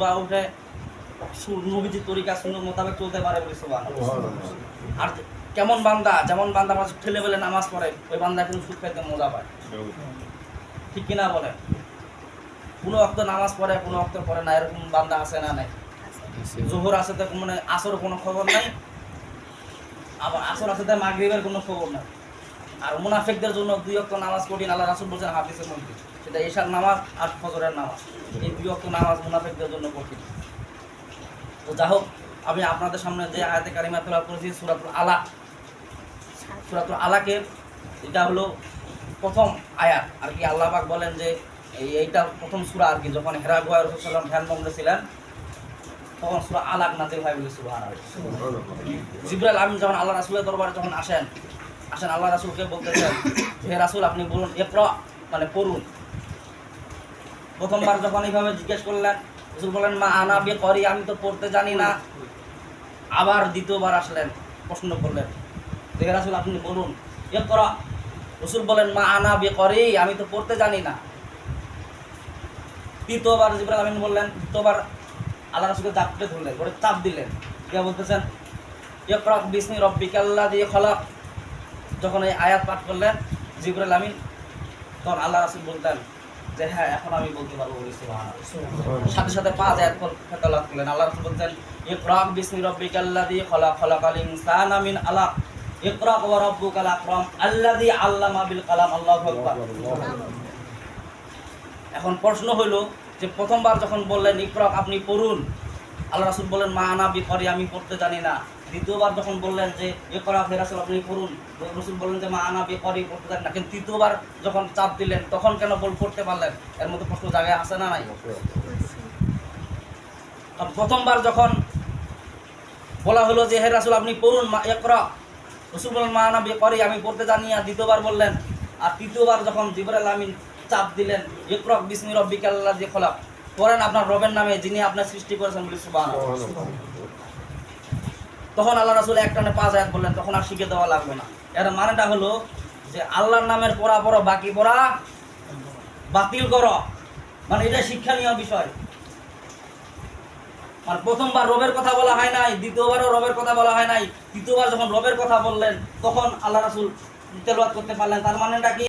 বা উঠে নবীজির তরিকা সুন্নাত মোতাবেক চলতে পারে বলে সুবহানাল্লাহ। আর কেমন বান্দা, যেমন বান্দা আমার ঠেলে ফেলে নামাজ পড়ে, ওই বান্দা কিন্তু সুদ খাইতে মজা পায়, ঠিক কিনা বলেন? কোনো অক্ত নামাজ পড়ে, কোনো অক্ত পড়ে না, এরকম বান্দা আছে না নাই? জোহর আছে তো মানে আসর কোনো খবর নাই, আবার আসর আছে তো মাগরিবের কোনো খবর নাই। আর মুনাফিকদের জন্য 2 ওয়াক্ত নামাজ কঠিন, আল্লাহ রাসূল বলেছেন হাদিসের মধ্যে, সেটা ইশার নামাজ আর ফজরের নামাজ। এই 2 ওয়াক্ত নামাজ মুনাফিকদের জন্য কঠিন। তো যাই হোক, আমি আপনাদের সামনে যে আয়াতে কারিমা তেলাওয়াত করেছি সূরাতুল আলাক, সূরাতুল আলাকের এটা হলো প্রথম আয়াত আর কি। আল্লাহ পাক বলেন যে এইটা প্রথম সূরা আর কি, যখন হেরা গুহায় রাসূল সাল্লাল্লাহু আলাইহি ওয়াসাল্লাম ধ্যান মগ্ন ছিলেন তখন সূরা আলাক নাযিল হয় বলে সুবহানাল্লাহ। জিবরাইল আমিন যখন আল্লাহ রাসূলের দরবারে যখন আসেন আল্লাহ রাসূলকে বলতেছেন, হে রাসূল আপনি বলুন ইকরা, মানে পড়ুন। প্রথমবার যখন এইভাবে জিজ্ঞেস করলেন, রাসূল বলেন মা আনা বিকরি, আমি তো পড়তে জানি না। আবার দ্বিতীয়বার আসলেন, প্রশ্ন করলেন, হে রাসূল আপনি বলুন ইকরা। রাসূল বলেন মা আনা বিকরি, আমি তো পড়তে জানি না। তৃতীয়বার জিবরাইল আমিন বললেন, তৃতীয়বার আল্লাহ রাসূলকে চাপতে ধরলেন, পরে চাপ দিলেন, কে বলতেছেন ইকরা বিসমি রাব্বিকাল্লাযী খলাক। যখন এই আয়াত পাঠ করলেন জিবরাইল আমিন, তখন আল্লাহ রাসূল বলতেন যে হ্যাঁ এখন আমি বলতে পারবো বলে সুবহানাল্লাহ। সাথে সাথে 5 আয়াত তেলাওয়াত করলেন। আল্লাহ রাসূল বলতেন ইকরা বিসমি রাব্বিকাল্লাযী খলাক, খলাকাল ইনসানা মিন আলাক, ইকরা ওয়া রাব্বুকাল আকরাম আল্লাযী আল্লামা বিল কালাম। আল্লাহু আকবার। এখন প্রশ্ন হলো যে প্রথমবার যখন বললেন ইকরা আপনি পড়ুন, আল্লাহ রাসূল বললেন মা আনা বিকরি, আমি পড়তে জানি না। দ্বিতীয়বার যখন বললেন যে ইকরা হে রাসূল আপনি পড়ুন, রাসূল বললেন যে মা আনা বিকরি, পড়তে জানি না। কিন্তু তৃতীয়বার যখন চাপ দিলেন তখন কেন পড়তে পারলেন? এর মধ্যে প্রশ্ন জায়গায় আছে না নাই? প্রথমবার যখন বলা হলো যে হে রাসূল আপনি পড়ুন মা ইকরা, রাসূল বললেন মা আনা বিকরি, আমি পড়তে জানি না, দ্বিতীয়বার বললেন। আর তৃতীয়বার যখন জিবরাইল আমিন চাপ দিলেন ইকরা বিসমি রাব্বিকাল্লাযী খলাক, পড়েন আপনার রবের নামে যিনি আপনার সৃষ্টি করেছেন বলে সুবহানাল্লাহ। তখন আল্লাহ রাসূল একটানে 5 আয়াত বললেন, তখন আর শিখে দেওয়া লাগবে না। এর মানেটা হলো যে আল্লাহর নামের পড়া পড়ো, বাকি পড়া বাতিল করো, মানে এটা শিক্ষণীয় বিষয়। আর প্রথমবার রবের কথা বলা হয় নাই, দ্বিতীয়বারও রবের কথা বলা হয় নাই, তৃতীয়বার যখন রবের কথা বললেন তখন আল্লাহ রাসূল তেলাওয়াত করতে পারলেন। তার মানেটা কি?